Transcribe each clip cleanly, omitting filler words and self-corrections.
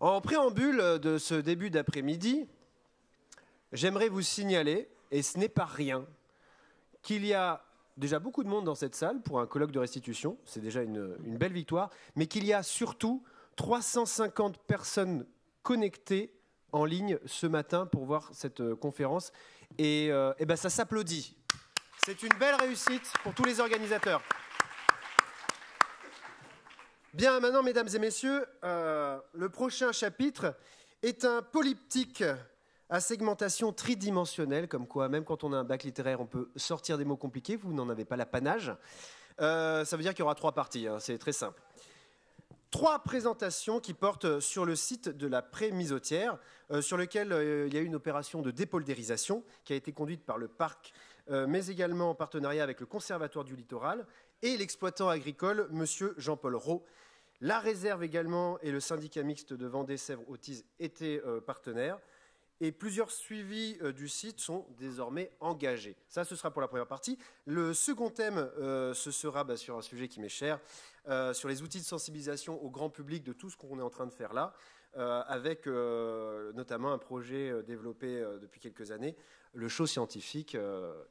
En préambule de ce début d'après-midi, j'aimerais vous signaler, et ce n'est pas rien, qu'il y a déjà beaucoup de monde dans cette salle pour un colloque de restitution, c'est déjà une belle victoire, mais qu'il y a surtout 350 personnes connectées en ligne ce matin pour voir cette conférence. Et ben ça s'applaudit. C'est une belle réussite pour tous les organisateurs. Bien, maintenant, mesdames et messieurs, le prochain chapitre est un polyptyque à segmentation tridimensionnelle, comme quoi, même quand on a un bac littéraire, on peut sortir des mots compliqués, vous n'en avez pas l'apanage. Ça veut dire qu'il y aura 3 parties, hein, c'est très simple. 3 présentations qui portent sur le site de la Pré-Misotière, sur lequel il y a eu une opération de dépoldérisation qui a été conduite par le parc, mais également en partenariat avec le Conservatoire du Littoral et l'exploitant agricole, M. Jean-Paul Roux. La réserve également et le syndicat mixte de Vendée-Sèvres-Autisme étaient partenaires. Et plusieurs suivis du site sont désormais engagés. Ça, ce sera pour la première partie. Le second thème, ce sera sur un sujet qui m'est cher, sur les outils de sensibilisation au grand public de tout ce qu'on est en train de faire là, avec notamment un projet développé depuis quelques années, le show scientifique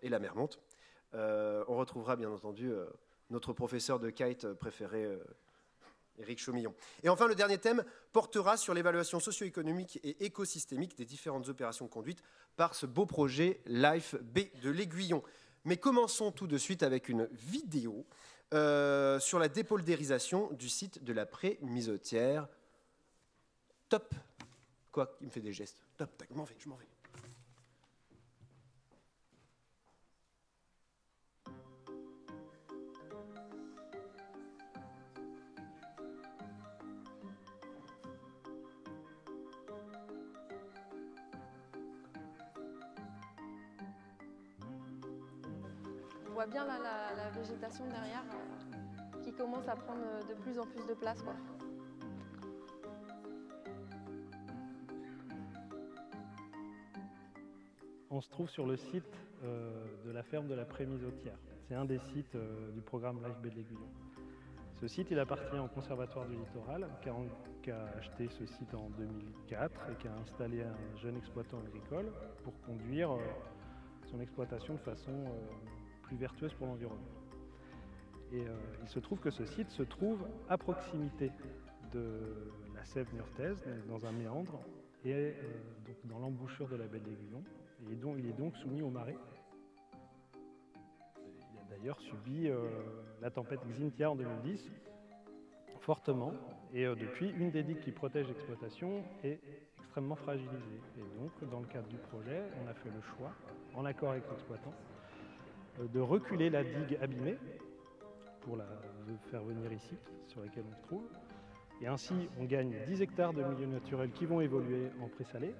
et la mer monte. On retrouvera bien entendu notre professeur de kite préféré, Éric Chaumillon. Et enfin, le dernier thème portera sur l'évaluation socio-économique et écosystémique des différentes opérations conduites par ce beau projet Life B de l'Aiguillon. Mais commençons tout de suite avec une vidéo sur la dépoldérisation du site de la Pré-Misotière. Top. Quoi? Il me fait des gestes. Top, tac, je m'en vais. On voit bien là, la végétation derrière qui commence à prendre de plus en plus de place, quoi. On se trouve sur le site de la ferme de la Pré-Misotière. C'est un des sites du programme Life B de l'Aiguillon. Ce site, il appartient au Conservatoire du Littoral, qui a acheté ce site en 2004 et qui a installé un jeune exploitant agricole pour conduire son exploitation de façon plus vertueuse pour l'environnement. Et il se trouve que ce site se trouve à proximité de la Sève niortaise, dans un méandre, et donc dans l'embouchure de la baie de l'Aiguillon. Et il est donc soumis aux marées. Il a d'ailleurs subi la tempête Xynthia en 2010, fortement. Et depuis, une des digues qui protège l'exploitation est extrêmement fragilisée. Et donc, dans le cadre du projet, on a fait le choix, en accord avec l'exploitant, de reculer la digue abîmée pour la faire venir ici, sur laquelle on se trouve. Et ainsi, on gagne 10 hectares de milieux naturels qui vont évoluer en présalé.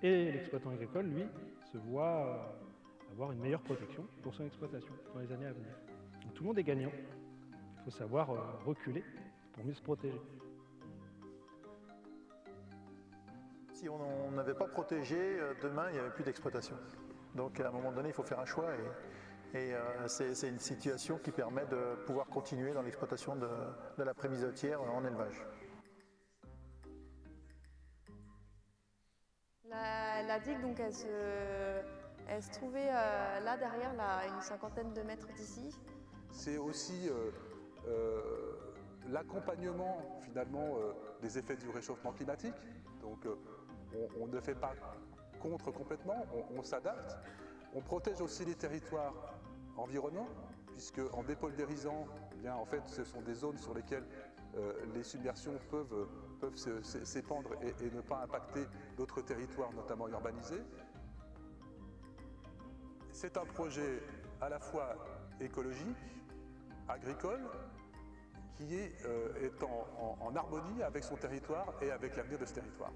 Et l'exploitant agricole, lui, se voit avoir une meilleure protection pour son exploitation dans les années à venir. Donc, tout le monde est gagnant. Il faut savoir reculer pour mieux se protéger. Si on n'avait pas protégé, demain, il n'y avait plus d'exploitation. Donc, à un moment donné, il faut faire un choix. Et c'est une situation qui permet de pouvoir continuer dans l'exploitation de la Pré-Misotière en élevage. La digue, donc, elle se trouvait là derrière, là, une 50aine de mètres d'ici. C'est aussi l'accompagnement finalement des effets du réchauffement climatique. Donc on ne fait pas contre complètement, on s'adapte. On protège aussi les territoires environnants, puisque en dépoldérisant, eh bien, en fait, ce sont des zones sur lesquelles les submersions peuvent s'épandre et ne pas impacter d'autres territoires, notamment urbanisés. C'est un projet à la fois écologique, agricole, qui est en harmonie avec son territoire et avec l'avenir de ce territoire.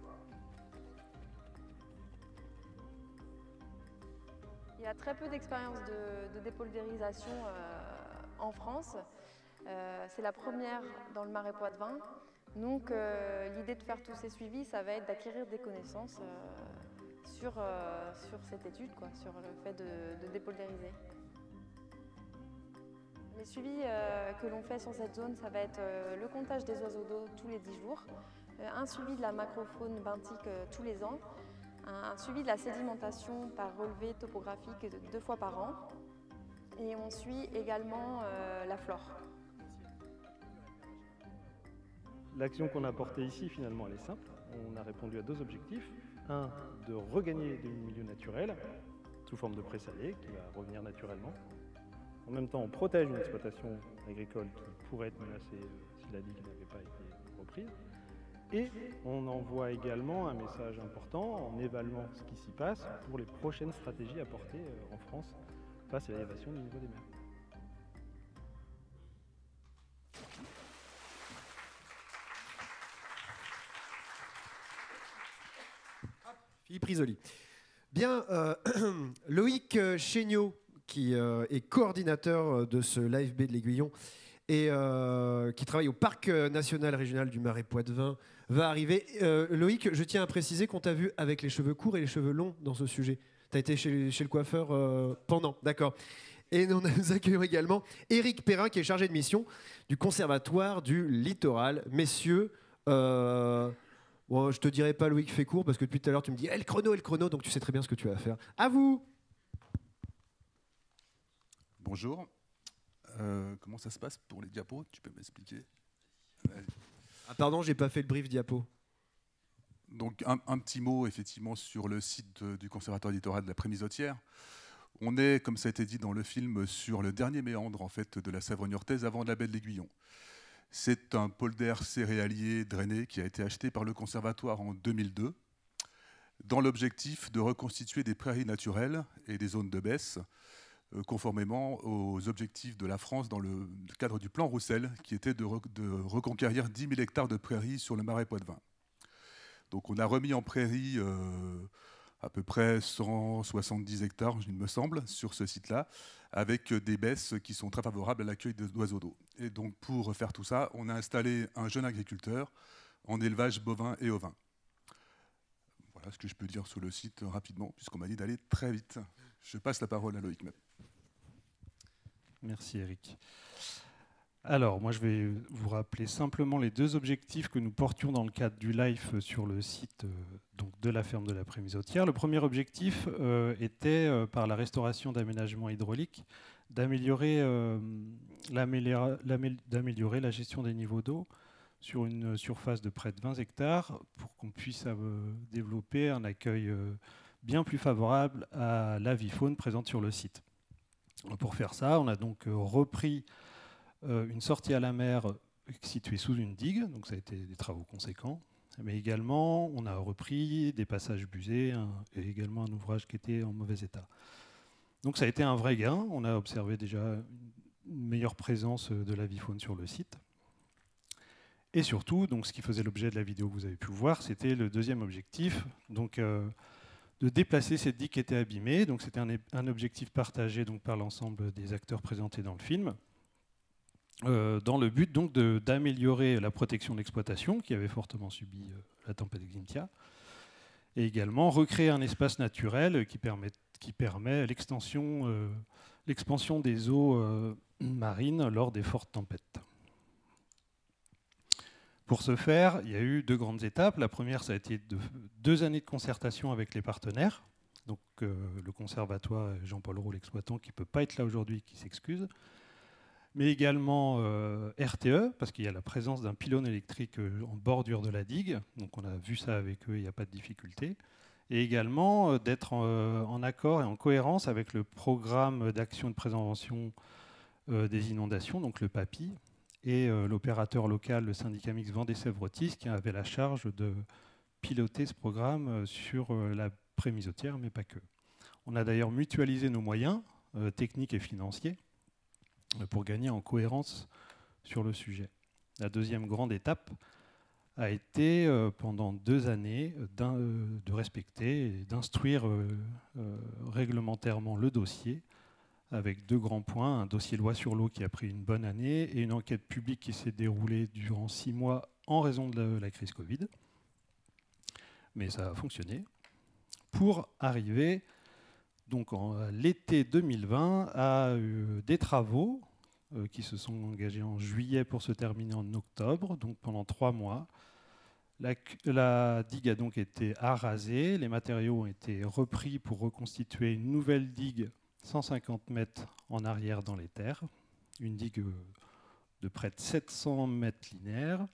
Il y a très peu d'expériences de dépoldérisation en France. C'est la première dans le Marais Poitevin. Donc l'idée de faire tous ces suivis, ça va être d'acquérir des connaissances sur cette étude, quoi, sur le fait de dépoldériser. Les suivis que l'on fait sur cette zone, ça va être le comptage des oiseaux d'eau tous les 10 jours, un suivi de la macrofaune benthique tous les ans, un suivi de la sédimentation par relevé topographique 2 fois par an, et on suit également la flore. L'action qu'on a portée ici, finalement, elle est simple. On a répondu à 2 objectifs. Un, de regagner du milieu naturel, sous forme de présalé, qui va revenir naturellement. En même temps, on protège une exploitation agricole qui pourrait être menacée si la digue n'avait pas été reprise. Et on envoie également un message important en évaluant ce qui s'y passe pour les prochaines stratégies à porter en France face à l'élévation du niveau des mers. Philippe Risoli. Bien, Loïc Chéniaud, qui est coordinateur de ce Live B de l'Aiguillon et qui travaille au Parc national régional du Marais Poitevin, va arriver. Loïc, je tiens à préciser qu'on t'a vu avec les cheveux courts et les cheveux longs dans ce sujet. Tu as été chez le coiffeur pendant, d'accord. Et nous accueillons également Éric Perrin, qui est chargé de mission du Conservatoire du Littoral. Messieurs, bon, je te dirai pas Loïc fait court, parce que depuis tout à l'heure tu me dis le chrono, donc tu sais très bien ce que tu vas faire. À vous. Bonjour. Comment ça se passe pour les diapos? Tu peux m'expliquer? Ah pardon, j'ai pas fait le brief diapo. Donc un petit mot effectivement sur le site du Conservatoire littoral de la Prémisautière. On est, comme ça a été dit dans le film, sur le dernier méandre en fait de la Sèvre niortaise avant la baie de l'Aiguillon. C'est un polder céréalier drainé qui a été acheté par le Conservatoire en 2002 dans l'objectif de reconstituer des prairies naturelles et des zones de baisse conformément aux objectifs de la France dans le cadre du plan Roussel qui était de reconquérir 10 000 hectares de prairies sur le Marais Poitevin. Donc on a remis en prairie à peu près 170 hectares, il me semble, sur ce site-là, avec des baisses qui sont très favorables à l'accueil d'oiseaux d'eau. Et donc pour faire tout ça, on a installé un jeune agriculteur en élevage bovin et ovin. Voilà ce que je peux dire sur le site rapidement, puisqu'on m'a dit d'aller très vite. Je passe la parole à Loïc. Merci Eric. Alors, moi je vais vous rappeler simplement les 2 objectifs que nous portions dans le cadre du LIFE sur le site donc de la ferme de la Prémisautière. Le premier objectif était, par la restauration d'aménagements hydrauliques, d'améliorer la gestion des niveaux d'eau sur une surface de près de 20 hectares pour qu'on puisse développer un accueil bien plus favorable à l'avifaune présente sur le site. Pour faire ça, on a donc repris une sortie à la mer située sous une digue, donc ça a été des travaux conséquents, mais également on a repris des passages busés et également un ouvrage qui était en mauvais état. Donc ça a été un vrai gain, on a observé déjà une meilleure présence de l'avifaune sur le site. Et surtout, donc, ce qui faisait l'objet de la vidéo que vous avez pu voir, c'était le deuxième objectif, donc, de déplacer cette digue qui était abîmée. Donc c'était un objectif partagé donc, par l'ensemble des acteurs présentés dans le film, dans le but donc d'améliorer la protection de l'exploitation qui avait fortement subi la tempête Xynthia, et également recréer un espace naturel qui permet l'expansion des eaux marines lors des fortes tempêtes. Pour ce faire, il y a eu 2 grandes étapes. La première, ça a été 2 années de concertation avec les partenaires. Donc le conservatoire, Jean-Paul Roux, l'exploitant, qui ne peut pas être là aujourd'hui, qui s'excuse. Mais également RTE, parce qu'il y a la présence d'un pylône électrique en bordure de la digue. Donc on a vu ça avec eux, il n'y a pas de difficulté. Et également d'être en accord et en cohérence avec le programme d'action et de prévention des inondations, donc le PAPI, et l'opérateur local, le syndicat mixte Vendée-Sèvres-Otis, qui avait la charge de piloter ce programme sur la Prémisautière, mais pas que. On a d'ailleurs mutualisé nos moyens techniques et financiers pour gagner en cohérence sur le sujet. La deuxième grande étape a été, pendant 2 années, de respecter et d'instruire réglementairement le dossier, avec 2 grands points, un dossier loi sur l'eau qui a pris une bonne année et une enquête publique qui s'est déroulée durant 6 mois en raison de la crise Covid. Mais ça a fonctionné. Pour arriver donc en l'été 2020 à des travaux qui se sont engagés en juillet pour se terminer en octobre, donc pendant 3 mois, La digue a donc été arasée, les matériaux ont été repris pour reconstituer une nouvelle digue 150 mètres en arrière dans les terres, une digue de près de 700 mètres linéaires.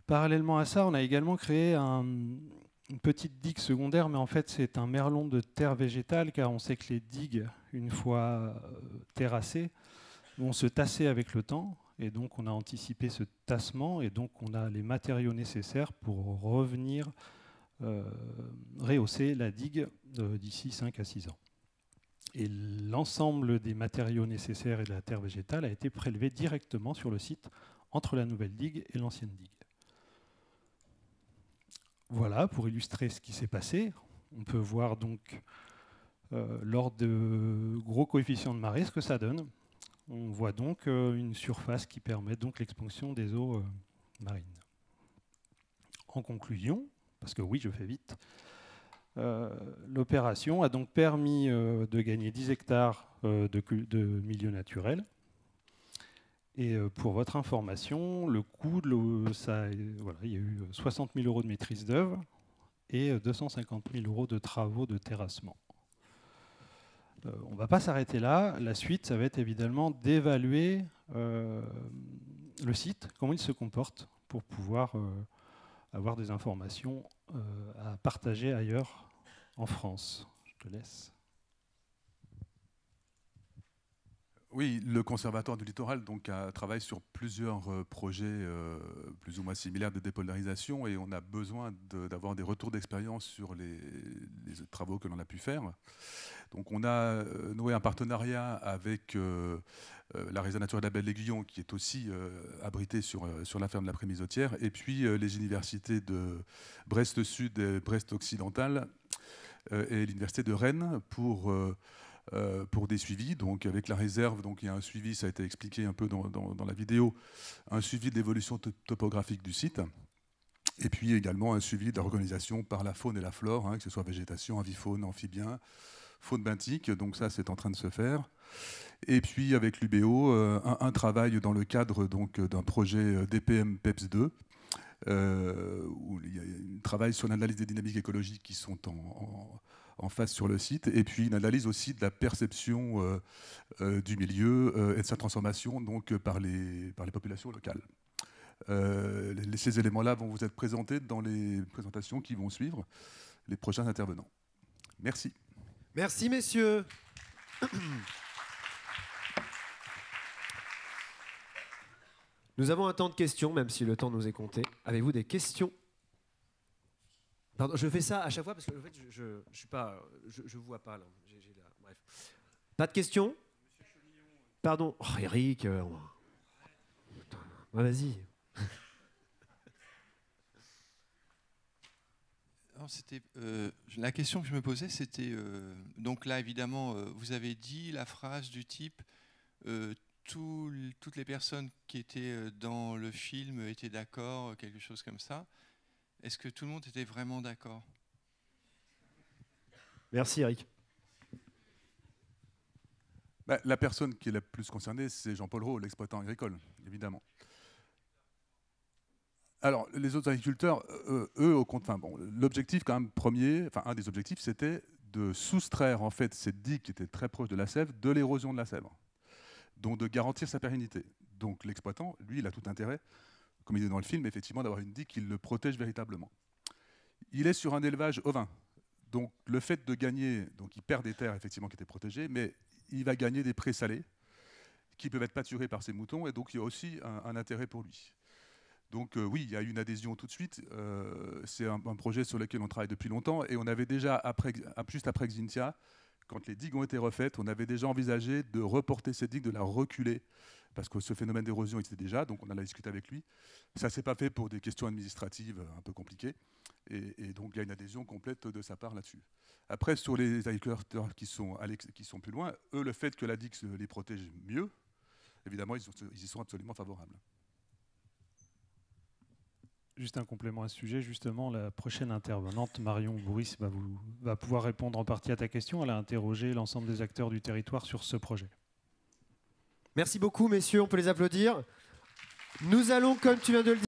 Parallèlement à ça, on a également créé une petite digue secondaire, mais en fait c'est un merlon de terre végétale, car on sait que les digues, une fois terrassées, vont se tasser avec le temps, et donc on a anticipé ce tassement, et donc on a les matériaux nécessaires pour revenir rehausser la digue d'ici 5 à 6 ans. Et l'ensemble des matériaux nécessaires et de la terre végétale a été prélevé directement sur le site entre la nouvelle digue et l'ancienne digue. Voilà, pour illustrer ce qui s'est passé, on peut voir donc lors de gros coefficients de marée ce que ça donne. On voit donc une surface qui permet donc l'expansion des eaux marines. En conclusion, parce que oui, je fais vite, l'opération a donc permis de gagner 10 hectares de milieu naturel. Et pour votre information, le coût de l'eau, voilà, il y a eu 60 000 € de maîtrise d'œuvre et 250 000 € de travaux de terrassement. On ne va pas s'arrêter là. La suite, ça va être évidemment d'évaluer le site, comment il se comporte, pour pouvoir avoir des informations à partager ailleurs en France. Je te laisse. Oui, le Conservatoire du littoral donc, travaille sur plusieurs projets plus ou moins similaires de dépolarisation et on a besoin d'avoir des retours d'expérience sur les travaux que l'on a pu faire. Donc on a noué un partenariat avec la réserve naturelle de la Belle-Aiguillon qui est aussi abritée sur la ferme de la Prémisotière et puis les universités de Brest-Sud et Brest-Occidental et l'université de Rennes pour des suivis, donc avec la réserve, donc il y a un suivi, ça a été expliqué un peu dans la vidéo, un suivi de l'évolution topographique du site, et puis également un suivi de l'organisation par la faune et la flore, que ce soit végétation, avifaune, amphibien, faune benthique, donc ça c'est en train de se faire. Et puis avec l'UBO, un travail dans le cadre d'un projet DPM PEPS 2, où il y a un travail sur l'analyse des dynamiques écologiques qui sont en face sur le site, et puis une analyse aussi de la perception du milieu et de sa transformation donc, par les populations locales. Ces éléments-là vont vous être présentés dans les présentations qui vont suivre, les prochains intervenants. Merci. Merci, messieurs. Nous avons un temps de questions, même si le temps nous est compté. Avez-vous des questions ? Pardon, je fais ça à chaque fois parce que en fait, je suis pas, je vois pas là. Bref. Pas de questions ? Pardon. Oh, Eric. Vas-y. La question que je me posais, c'était donc là évidemment, vous avez dit la phrase du type toutes les personnes qui étaient dans le film étaient d'accord, quelque chose comme ça. Est-ce que tout le monde était vraiment d'accord ? Merci Eric. La personne qui est la plus concernée, c'est Jean-Paul Roux, l'exploitant agricole, évidemment. Alors, les autres agriculteurs, eux, au contraire, l'objectif quand même premier, un des objectifs, c'était de soustraire en fait cette digue qui était très proche de la Sèvre de l'érosion de la Sèvre, donc de garantir sa pérennité. Donc l'exploitant, lui, il a tout intérêt, comme il est dans le film, effectivement, d'avoir une digue qui le protège véritablement. Il est sur un élevage ovin, donc le fait de gagner, donc il perd des terres effectivement qui étaient protégées, mais il va gagner des prés salés qui peuvent être pâturés par ses moutons, et donc il y a aussi un intérêt pour lui. Donc oui, il y a eu une adhésion tout de suite. C'est un projet sur lequel on travaille depuis longtemps, et on avait déjà, juste après Xynthia, quand les digues ont été refaites, on avait déjà envisagé de reporter cette digue, de la reculer, parce que ce phénomène d'érosion était déjà, donc on en a discuté avec lui. Ça ne s'est pas fait pour des questions administratives un peu compliquées, et donc il y a une adhésion complète de sa part là-dessus. Après, sur les agriculteurs qui sont plus loin, eux, le fait que la digue les protège mieux, évidemment, ils y sont absolument favorables. Juste un complément à ce sujet, justement, la prochaine intervenante, Marion Bourris, va pouvoir répondre en partie à ta question. Elle a interrogé l'ensemble des acteurs du territoire sur ce projet. Merci beaucoup, messieurs, on peut les applaudir. Nous allons, comme tu viens de le dire,